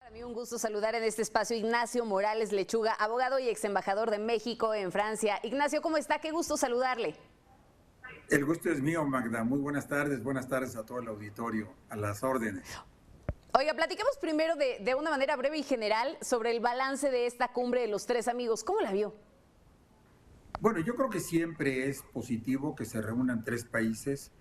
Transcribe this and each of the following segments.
Para mí un gusto saludar en este espacio Ignacio Morales Lechuga, abogado y ex embajador de México en Francia. Ignacio, ¿cómo está? Qué gusto saludarle. El gusto es mío, Magda. Muy buenas tardes a todo el auditorio, a las órdenes. Oiga, platiquemos primero de una manera breve y general sobre el balance de esta cumbre de los tres amigos. ¿Cómo la vio? Bueno, yo creo que siempre es positivo que se reúnan tres países,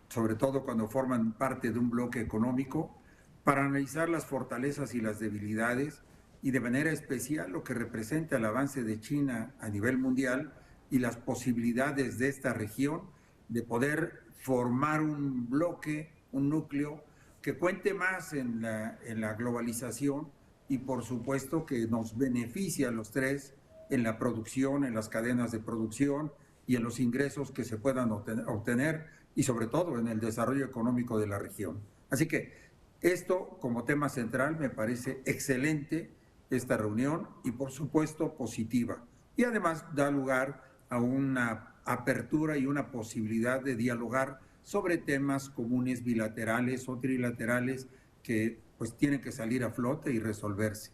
sobre todo cuando forman parte de un bloque económico, para analizar las fortalezas y las debilidades y de manera especial lo que representa el avance de China a nivel mundial y las posibilidades de esta región de poder formar un bloque, un núcleo que cuente más en la globalización y por supuesto que nos beneficie a los tres en la producción, en las cadenas de producción y en los ingresos que se puedan obtener y sobre todo en el desarrollo económico de la región. Así que esto como tema central me parece excelente esta reunión y por supuesto positiva. Y además da lugar a una apertura y una posibilidad de dialogar sobre temas comunes bilaterales o trilaterales que pues tienen que salir a flote y resolverse.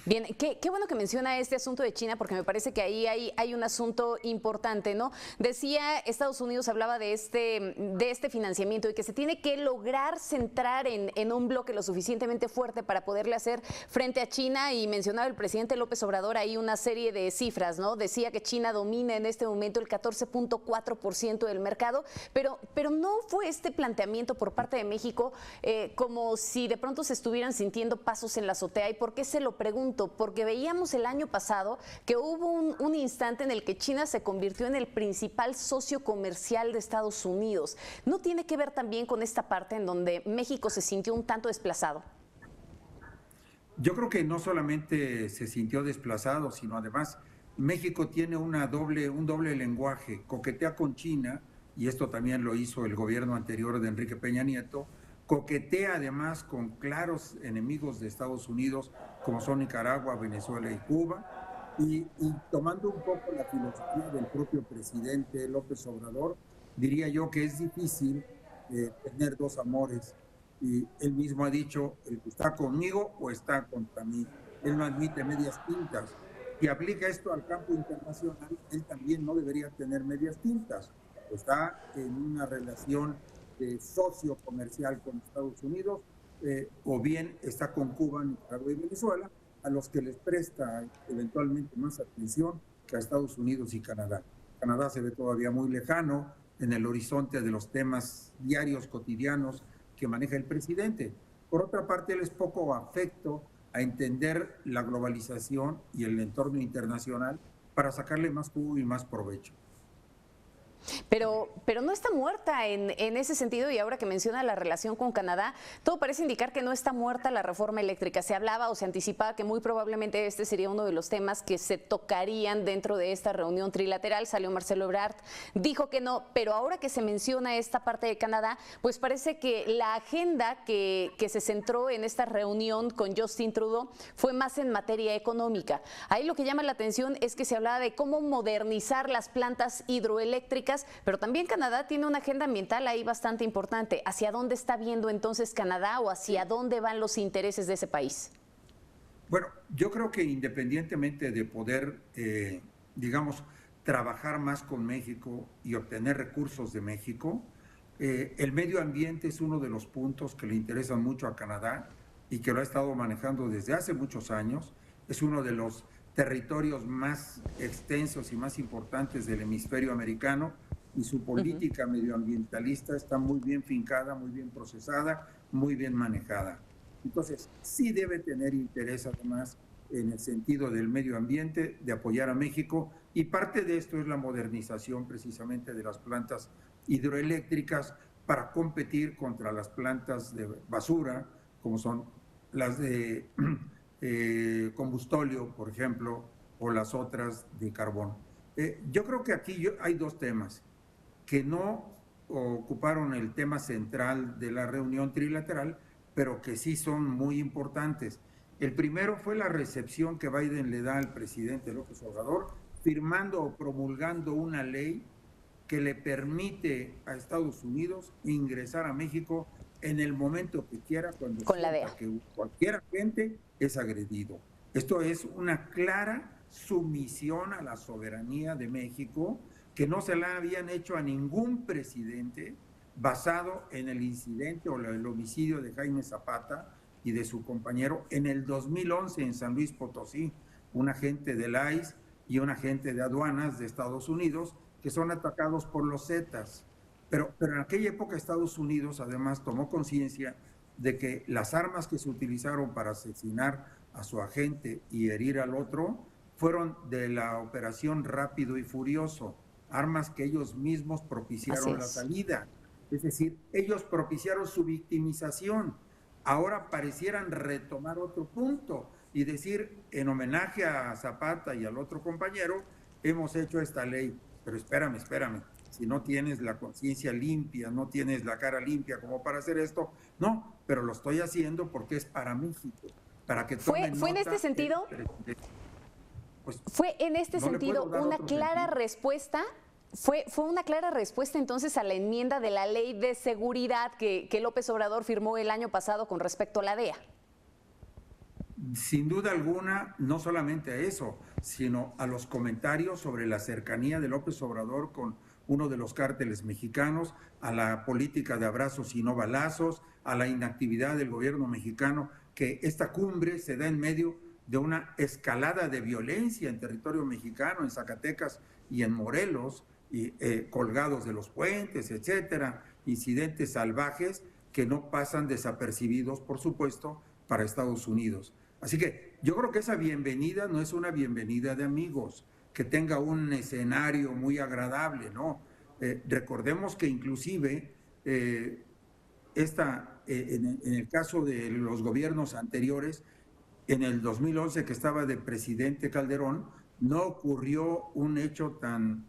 Bien, qué bueno que menciona este asunto de China, porque me parece que ahí hay un asunto importante, ¿no? Decía, Estados Unidos hablaba de este financiamiento y que se tiene que lograr centrar en un bloque lo suficientemente fuerte para poderle hacer frente a China, y mencionaba el presidente López Obrador ahí una serie de cifras, ¿no? Decía que China domina en este momento el 14.4% del mercado, pero no fue este planteamiento por parte de México como si de pronto se estuvieran sintiendo pasos en la azotea. ¿Y por qué se lo pregunto? Porque veíamos el año pasado que hubo un instante en el que China se convirtió en el principal socio comercial de Estados Unidos. ¿No tiene que ver también con esta parte en donde México se sintió un tanto desplazado? Yo creo que no solamente se sintió desplazado, sino además México tiene un doble lenguaje, coquetea con China, y esto también lo hizo el gobierno anterior de Enrique Peña Nieto, coquetea además con claros enemigos de Estados Unidos, como son Nicaragua, Venezuela y Cuba, y tomando un poco la filosofía del propio presidente López Obrador, diría yo que es difícil tener dos amores y él mismo ha dicho, el que está conmigo o está contra mí. Él no admite medias tintas. Si aplica esto al campo internacional, él también no debería tener medias tintas. Está en una relación de socio comercial con Estados Unidos, o bien está con Cuba, Nicaragua y Venezuela, a los que les presta eventualmente más atención que a Estados Unidos y Canadá. Canadá se ve todavía muy lejano en el horizonte de los temas diarios, cotidianos, que maneja el presidente. Por otra parte, él es poco afecto a entender la globalización y el entorno internacional para sacarle más jugo y más provecho. Pero no está muerta en ese sentido, y ahora que menciona la relación con Canadá, todo parece indicar que no está muerta la reforma eléctrica. Se hablaba o se anticipaba que muy probablemente este sería uno de los temas que se tocarían dentro de esta reunión trilateral. Salió Marcelo Ebrard, dijo que no, pero ahora que se menciona esta parte de Canadá, pues parece que la agenda que se centró en esta reunión con Justin Trudeau fue más en materia económica. Ahí lo que llama la atención es que se hablaba de cómo modernizar las plantas hidroeléctricas, pero también Canadá tiene una agenda ambiental ahí bastante importante. ¿Hacia dónde está viendo entonces Canadá o hacia dónde van los intereses de ese país? Bueno, yo creo que independientemente de poder, digamos, trabajar más con México y obtener recursos de México, el medio ambiente es uno de los puntos que le interesan mucho a Canadá y que lo ha estado manejando desde hace muchos años. Es uno de los territorios más extensos y más importantes del hemisferio americano, y su política medioambientalista está muy bien fincada, muy bien procesada, muy bien manejada. Entonces, sí debe tener interés además en el sentido del medio ambiente, de apoyar a México, y parte de esto es la modernización precisamente de las plantas hidroeléctricas para competir contra las plantas de basura, como son las de combustóleo, por ejemplo, o las otras de carbón. Yo creo que aquí hay dos temas que no ocuparon el tema central de la reunión trilateral, pero que sí son muy importantes. El primero fue la recepción que Biden le da al presidente López Obrador, firmando o promulgando una ley que le permite a Estados Unidos ingresar a México en el momento que quiera, cuando Con la DEA. sienta que cualquier agente es agredido. Esto es una clara sumisión a la soberanía de México que no se la habían hecho a ningún presidente, basado en el incidente o el homicidio de Jaime Zapata y de su compañero en el 2011 en San Luis Potosí, un agente del ICE y un agente de aduanas de Estados Unidos que son atacados por los Zetas. Pero en aquella época Estados Unidos además tomó conciencia de que las armas que se utilizaron para asesinar a su agente y herir al otro fueron de la operación Rápido y Furioso, armas que ellos mismos propiciaron la salida. Es decir, ellos propiciaron su victimización. Ahora parecieran retomar otro punto y decir, en homenaje a Zapata y al otro compañero, hemos hecho esta ley. Pero espérame, si no tienes la conciencia limpia, no tienes la cara limpia como para hacer esto, no, pero lo estoy haciendo porque es para México, para que tomen ¿Fue en este sentido? Pues, ¿Fue en este sentido una clara respuesta? ¿Fue una clara respuesta entonces a la enmienda de la Ley de Seguridad que López Obrador firmó el año pasado con respecto a la DEA? Sin duda alguna, no solamente a eso, sino a los comentarios sobre la cercanía de López Obrador con uno de los cárteles mexicanos, a la política de abrazos y no balazos, a la inactividad del gobierno mexicano, que esta cumbre se da en medio de una escalada de violencia en territorio mexicano, en Zacatecas y en Morelos, y colgados de los puentes, etcétera, incidentes salvajes que no pasan desapercibidos, por supuesto, para Estados Unidos. Así que yo creo que esa bienvenida no es una bienvenida de amigos, que tenga un escenario muy agradable, ¿no? Recordemos que inclusive en el caso de los gobiernos anteriores, en el 2011 que estaba de presidente Calderón, no ocurrió un hecho tan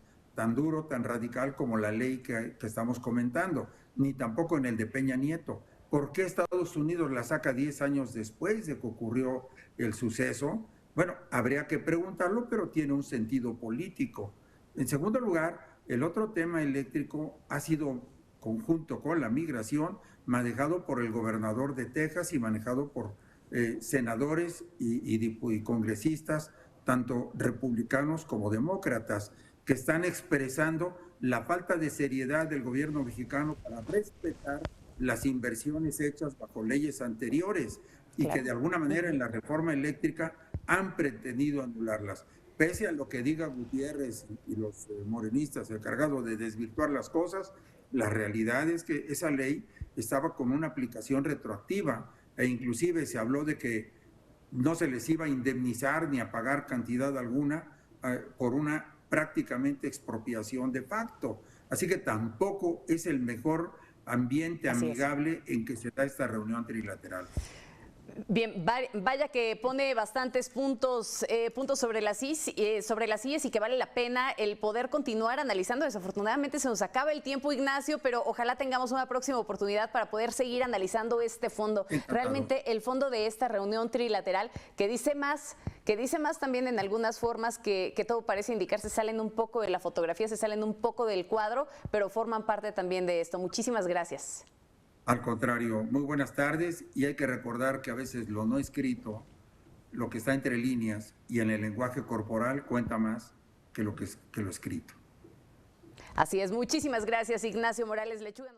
duro, tan radical como la ley que estamos comentando, ni tampoco en el de Peña Nieto. ¿Por qué Estados Unidos la saca 10 años después de que ocurrió el suceso? Bueno, habría que preguntarlo, pero tiene un sentido político. En segundo lugar, el otro tema eléctrico ha sido, conjunto con la migración, manejado por el gobernador de Texas y manejado por senadores y congresistas, tanto republicanos como demócratas, que están expresando la falta de seriedad del gobierno mexicano para respetar las inversiones hechas bajo leyes anteriores y que de alguna manera en la reforma eléctrica han pretendido anularlas. Pese a lo que diga Gutiérrez y los morenistas encargados de desvirtuar las cosas, la realidad es que esa ley estaba con una aplicación retroactiva e inclusive se habló de que no se les iba a indemnizar ni a pagar cantidad alguna por una prácticamente expropiación de facto. Así que tampoco es el mejor ambiente amigable en que se da esta reunión trilateral. Bien, vaya que pone bastantes puntos sobre las IES y que vale la pena el poder continuar analizando. Desafortunadamente se nos acaba el tiempo, Ignacio, pero ojalá tengamos una próxima oportunidad para poder seguir analizando este fondo. Realmente el fondo de esta reunión trilateral que dice más también en algunas formas que todo parece indicar, se salen un poco de la fotografía, se salen un poco del cuadro, pero forman parte también de esto. Muchísimas gracias. Al contrario, muy buenas tardes, y hay que recordar que a veces lo no escrito, lo que está entre líneas y en el lenguaje corporal cuenta más que lo escrito. Así es, muchísimas gracias, Ignacio Morales Lechuga.